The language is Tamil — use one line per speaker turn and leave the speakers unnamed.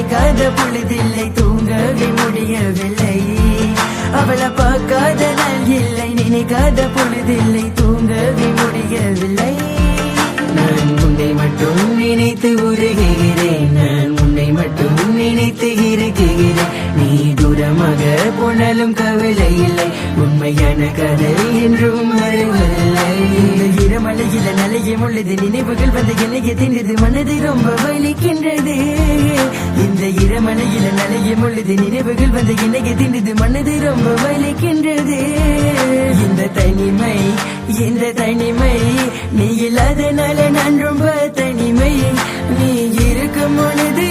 நினைக்காத பொழுதில்லை, தூங்கவே முடியவில்லை. அவளை பார்க்காத நாள் இல்லை, நினைக்காத பொழுதில்லை, தூங்கவே முடியவில்லை. நான் உன்னை மட்டும் நினைத்து உருகுகிறேன், நான் உன்னை மட்டும் நினைத்து இருக்குகிறேன். நீ தூரமாக போனாலும் கவலை இல்லை, உண்மையான கதை என்றும் வருவதில்லை. இந்த இரமலையில நலையும் உள்ளது, நினைவுகள் வந்து எனக்கு தின்றது, மனது ரொம்ப வலிக்கின்றது. இந்த இரமலையில நலையும் உள்ளது, நினைவுகள் வந்து எனக்கு தின்றது, மனது ரொம்ப வலிக்கின்றது. இந்த தனிமை நீ இல்லாதனால நான் ரொம்ப தனிமை. நீ இருக்கும் பொழுது